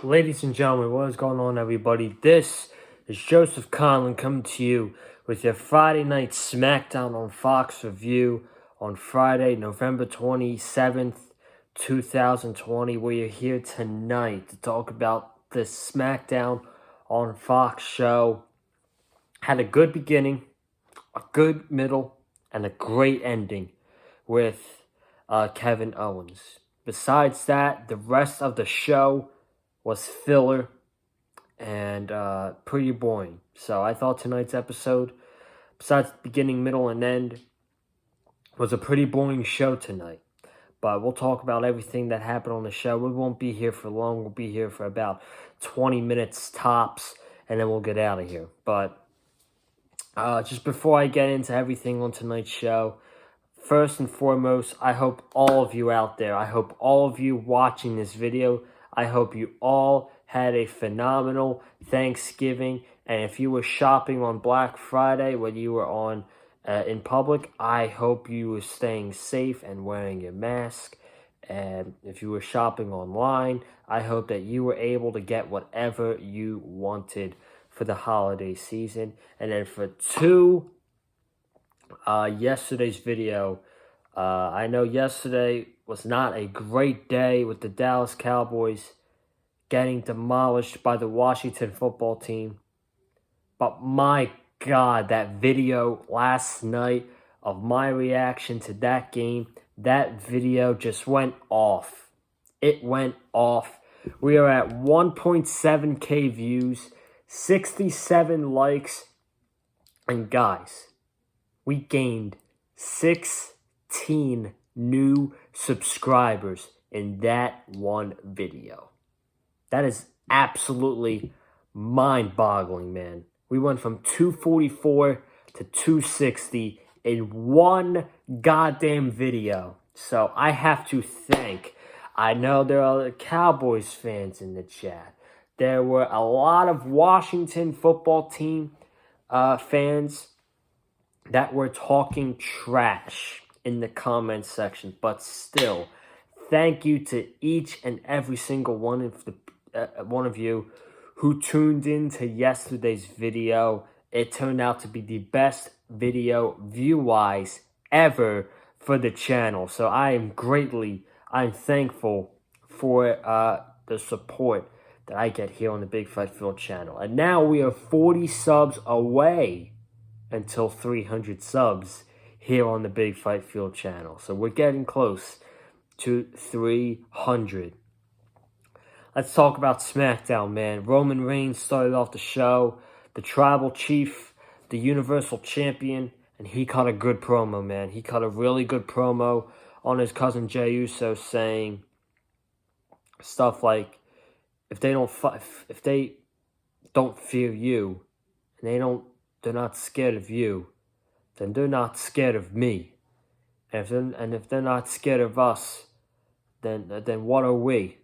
Ladies and gentlemen, what is going on, everybody? This is Joseph Conlon coming to you with your Friday night SmackDown on Fox review on Friday, November 27th, 2020. We are here tonight to talk about the SmackDown on Fox show. Had a good beginning, a good middle, and a great ending with Kevin Owens. Besides that, the rest of the show was filler and pretty boring. So I thought tonight's episode, besides the beginning, middle, and end, was a pretty boring show tonight. But we'll talk about everything that happened on the show. We won't be here for long. We'll be here for about 20 minutes tops, and then we'll get out of here. But just before I get into everything on tonight's show, first and foremost, I hope all of you out there, I hope all of you watching this video, I hope you all had a phenomenal Thanksgiving. And if you were shopping on Black Friday, when you were on in public, I hope you were staying safe and wearing your mask. And if you were shopping online, I hope that you were able to get whatever you wanted for the holiday season. And then for yesterday's video, I know yesterday was not a great day with the Dallas Cowboys getting demolished by the Washington football team. But my God, that video last night of my reaction to that game, that video just went off. It went off. We are at 1.7K views, 67 likes, and guys, we gained 16 new subscribers in that one video. That is absolutely mind-boggling, man. We went from 244 to 260 in one goddamn video. So I have to thank, I know there are other Cowboys fans in the chat. There were a lot of Washington football team fans that were talking trash in the comments section, but still, thank you to each and every single one of you who tuned in to yesterday's video. It turned out to be the best video view-wise ever for the channel. So I'm thankful for the support that I get here on the Big Fight Field channel. And now we are 40 subs away until 300 subs here on the Big Fight Field channel. So we're getting close to 300. Let's talk about SmackDown, man. Roman Reigns started off the show, the Tribal Chief, the Universal Champion, and he cut a good promo, man. He cut a really good promo on his cousin Jey Uso, saying stuff like, if they don't fear you, and they're not scared of you, then they're not scared of me. And if they're not scared of us, then what are we?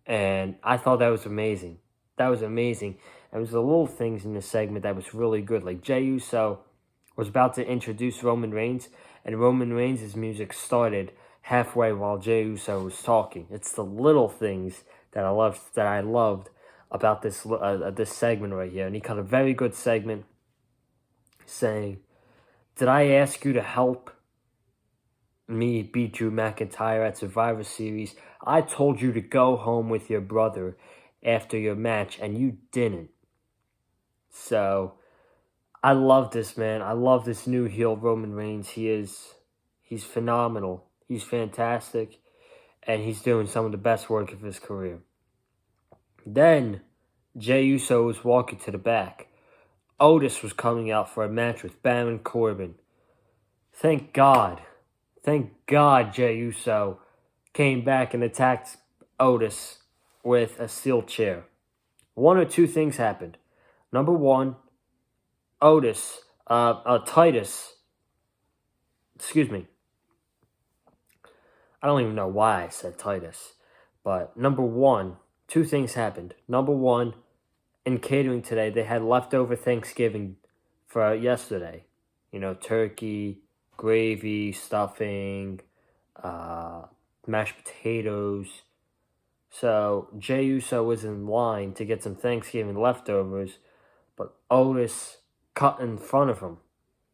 And I thought that was amazing. That was amazing. And it was the little things in the segment that was really good. Like Jey Uso was about to introduce Roman Reigns, and Roman Reigns' music started halfway while Jey Uso was talking. It's the little things that I loved about this segment right here. And he cut a very good segment saying, "Did I ask you to help me beat Drew McIntyre at Survivor Series? I told you to go home with your brother after your match, and you didn't." So I love this, man. I love this new heel Roman Reigns. He's phenomenal. He's fantastic, and he's doing some of the best work of his career. Then Jey Uso was walking to the back. Otis was coming out for a match with Baron Corbin. Thank God Jey Uso came back and attacked Otis with a steel chair. One or two things happened. Number one, Titus, excuse me. I don't even know why I said Titus. But number one, two things happened. Number one, in catering today, they had leftover Thanksgiving for yesterday. You know, turkey, gravy, stuffing, mashed potatoes, So Jey Uso was in line to get some Thanksgiving leftovers, but Otis cut in front of him,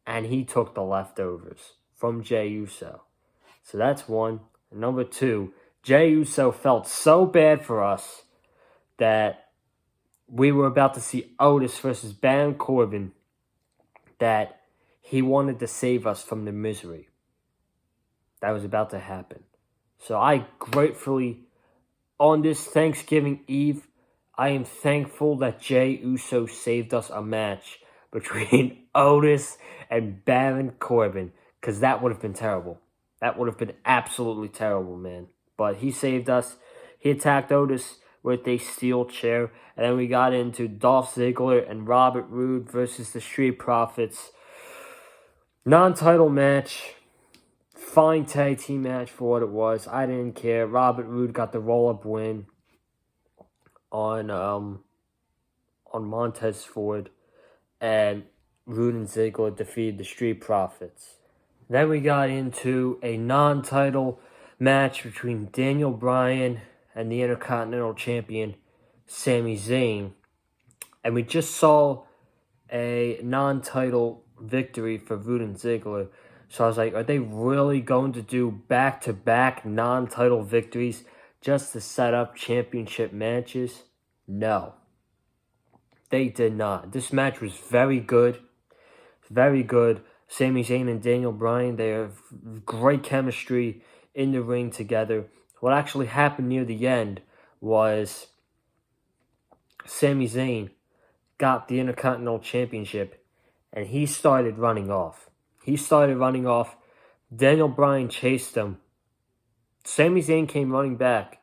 and he took the leftovers from Jey Uso. So that's one. And number two, Jey Uso felt so bad for us that we were about to see Otis versus Baron Corbin, that he wanted to save us from the misery that was about to happen. So I gratefully, on this Thanksgiving Eve, I am thankful that Jey Uso saved us a match between Otis and Baron Corbin, because that would have been terrible. That would have been absolutely terrible, man. But he saved us. He attacked Otis with a steel chair, and then we got into Dolph Ziggler and Robert Roode versus the Street Profits. Non-title match. Fine tag team match for what it was. I didn't care. Robert Roode got the roll-up win on Montez Ford, and Roode and Ziggler defeated the Street Profits. Then we got into a non-title match between Daniel Bryan and the Intercontinental Champion Sami Zayn, and we just saw a non-title victory for Roode and Ziggler. So I was like, are they really going to do back-to-back non-title victories just to set up championship matches? No. They did not. This match was very good. Very good. Sami Zayn and Daniel Bryan, they have great chemistry in the ring together. What actually happened near the end was Sami Zayn got the Intercontinental Championship, and he started running off. Daniel Bryan chased him. Sami Zayn came running back.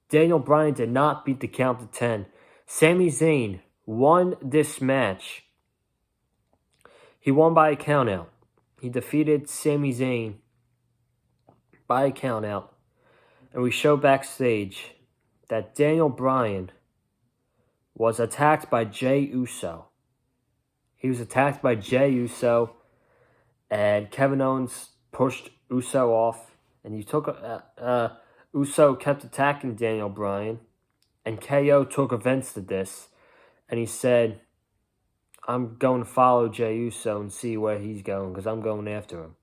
Daniel Bryan did not beat the count to 10. Sami Zayn won this match. He won by a countout. He defeated Sami Zayn by a countout. And we show backstage that Daniel Bryan was attacked by Jey Uso. He was attacked by Jey Uso, and Kevin Owens pushed Uso off, and Uso kept attacking Daniel Bryan, and KO took offense to this, and he said, I'm going to follow Jey Uso and see where he's going, because I'm going after him.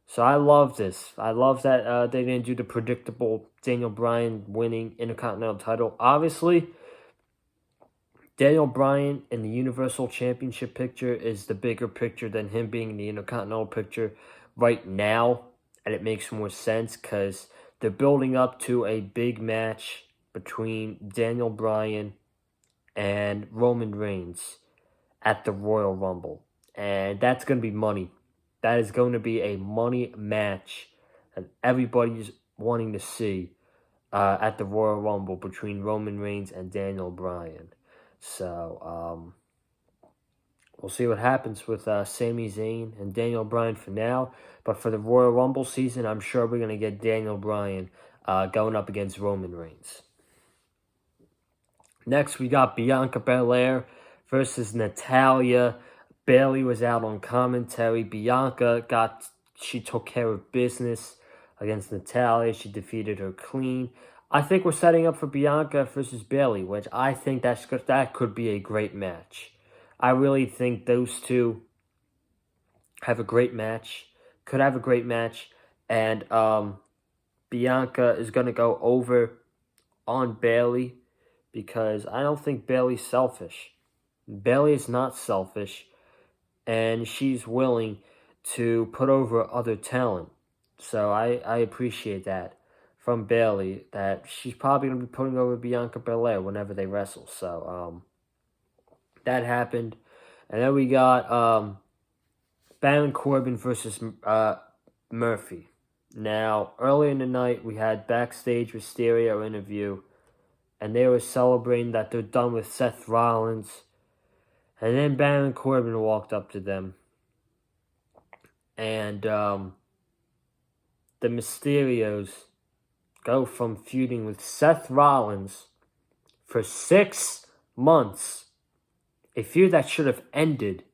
So I love this. I love that they didn't do the predictable Daniel Bryan winning Intercontinental title. Obviously, Daniel Bryan in the Universal Championship picture is the bigger picture than him being in the Intercontinental picture right now. And it makes more sense because they're building up to a big match between Daniel Bryan and Roman Reigns at the Royal Rumble. And that's going to be money. That is going to be a money match that everybody's wanting to see at the Royal Rumble between Roman Reigns and Daniel Bryan. So, we'll see what happens with Sami Zayn and Daniel Bryan for now. But for the Royal Rumble season, I'm sure we're going to get Daniel Bryan going up against Roman Reigns. Next, we got Bianca Belair versus Natalya. Bayley was out on commentary. She took care of business against Natalya. She defeated her clean. I think we're setting up for Bianca versus Bayley, which I think that could be a great match. I really think those two have a great match. Could have a great match. And Bianca is going to go over on Bayley because I don't think Bayley's selfish. Bayley is not selfish. And she's willing to put over other talent. So I appreciate that from Bayley, that she's probably going to be putting over Bianca Belair whenever they wrestle. So that happened. And then we got Baron Corbin versus Murphy. Now, earlier in the night, we had Backstage Mysterio interview, and they were celebrating that they're done with Seth Rollins. And then Baron Corbin walked up to them. And the Mysterios go from feuding with Seth Rollins for 6 months. A feud that should have ended.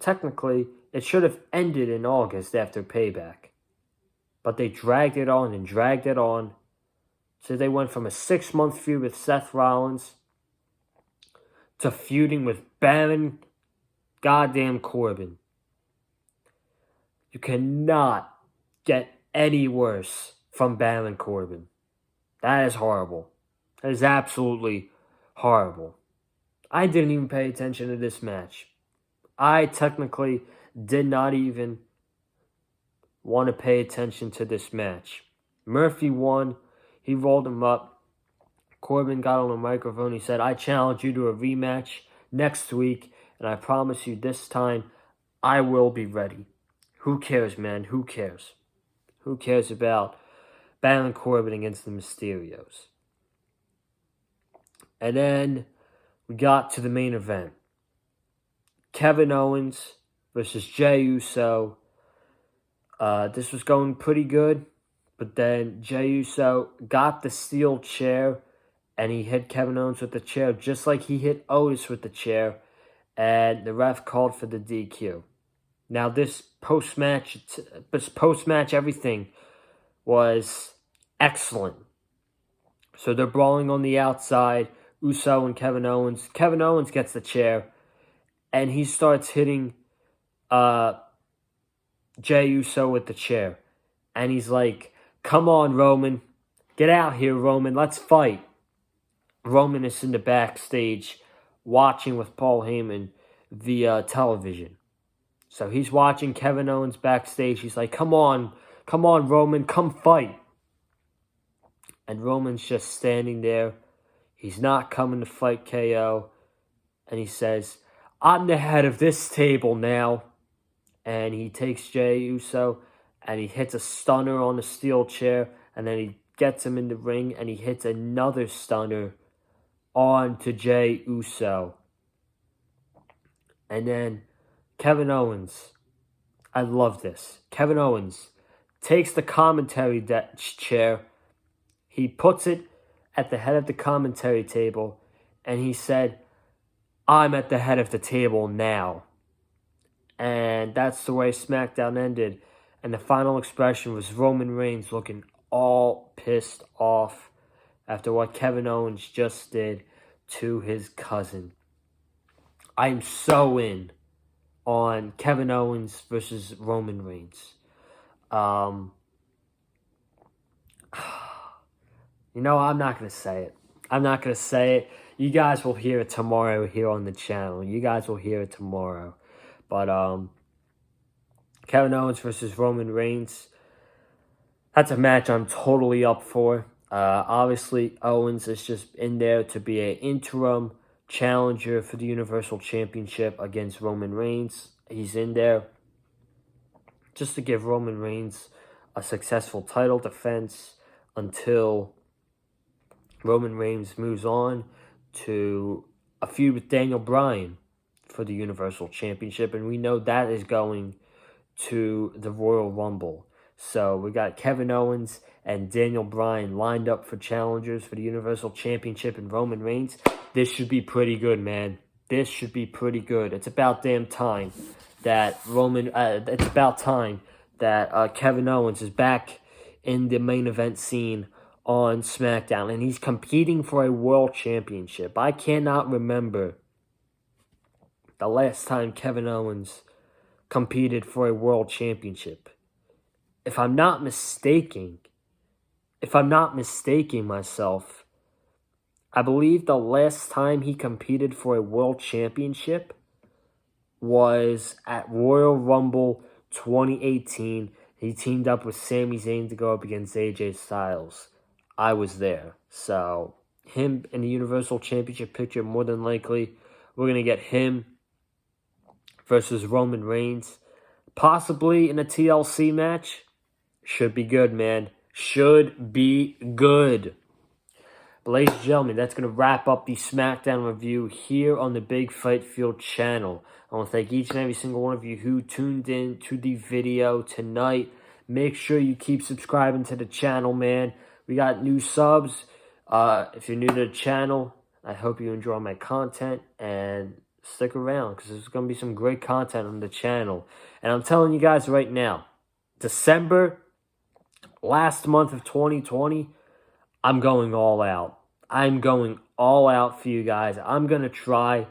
Technically, it should have ended in August after Payback. But they dragged it on and dragged it on So they went from a 6-month feud with Seth Rollins to feuding with Baron goddamn Corbin. You cannot get any worse from Baron Corbin. That is horrible. That is absolutely horrible. I didn't even pay attention to this match. I technically did not even want to pay attention to this match. Murphy won. He rolled him up. Corbin got on the microphone. He said, I challenge you to a rematch next week, and I promise you this time I will be ready. Who cares, man? Who cares? Who cares about Baron Corbin against the Mysterios? And then we got to the main event. Kevin Owens versus Jey Uso. This was going pretty good, but then Jey Uso got the steel chair, and he hit Kevin Owens with the chair, just like he hit Otis with the chair, and the ref called for the DQ. Now, this post-match, everything was excellent. So they're brawling on the outside, Uso and Kevin Owens. Kevin Owens gets the chair, and he starts hitting Jey Uso with the chair. And he's like, come on, Roman. Get out here, Roman. Let's fight. Roman is in the backstage watching with Paul Heyman via television. So he's watching Kevin Owens backstage. He's like, come on, Roman, come fight. And Roman's just standing there. He's not coming to fight KO. And he says, I'm the head of this table now. And he takes Jey Uso and he hits a stunner on the steel chair. And then he gets him in the ring and he hits another stunner on to Jey Uso. And then Kevin Owens, I love this. Kevin Owens takes the commentary chair. He puts it at the head of the commentary table. And he said, I'm at the head of the table now. And that's the way SmackDown ended. And the final expression was Roman Reigns looking all pissed off after what Kevin Owens just did to his cousin. I'm so in on Kevin Owens versus Roman Reigns. I'm not going to say it. You guys will hear it tomorrow here on the channel. But Kevin Owens versus Roman Reigns, that's a match I'm totally up for. Obviously, Owens is just in there to be an interim challenger for the Universal Championship against Roman Reigns. He's in there just to give Roman Reigns a successful title defense until Roman Reigns moves on to a feud with Daniel Bryan for the Universal Championship. And we know that is going to the Royal Rumble. So we got Kevin Owens and Daniel Bryan lined up for challengers for the Universal Championship and Roman Reigns. This should be pretty good, man. This should be pretty good. It's about damn time that Kevin Owens is back in the main event scene on SmackDown, and he's competing for a world championship. I cannot remember the last time Kevin Owens competed for a world championship. If I'm not mistaking myself, I believe the last time he competed for a world championship was at Royal Rumble 2018. He teamed up with Sami Zayn to go up against AJ Styles. I was there. So, him in the Universal Championship picture, more than likely, we're going to get him versus Roman Reigns. Possibly in a TLC match. Should be good, man. Should be good. But ladies and gentlemen, that's going to wrap up the SmackDown review here on the Big Fight Field channel. I want to thank each and every single one of you who tuned in to the video tonight. Make sure you keep subscribing to the channel, man. We got new subs. If you're new to the channel, I hope you enjoy my content and stick around because there's going to be some great content on the channel. And I'm telling you guys right now, December, last month of 2020, I'm going all out. I'm going all out for you guys. I'm going to try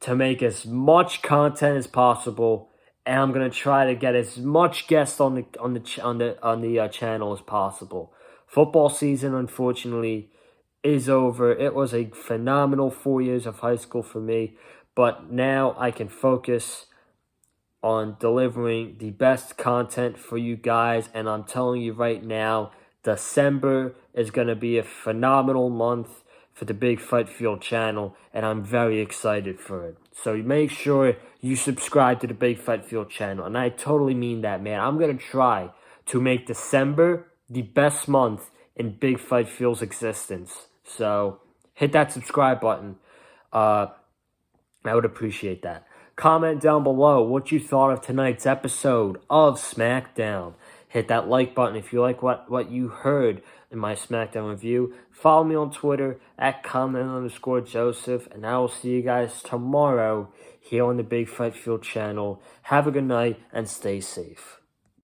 to make as much content as possible, and I'm going to try to get as much guests on the channel as possible. Football season, unfortunately, is over. It was a phenomenal 4 years of high school for me, but now I can focus on delivering the best content for you guys, and I'm telling you right now, December is going to be a phenomenal month for the Big Fight Field channel, and I'm very excited for it. So make sure you subscribe to the Big Fight Field channel, and I totally mean that, man. I'm going to try to make December the best month in Big Fight Field's existence. So hit that subscribe button. I would appreciate that. Comment down below what you thought of tonight's episode of SmackDown. Hit that like button if you like what you heard in my SmackDown review. Follow me on Twitter at comment_Joseph. And I will see you guys tomorrow here on the Big Fight Field channel. Have a good night and stay safe.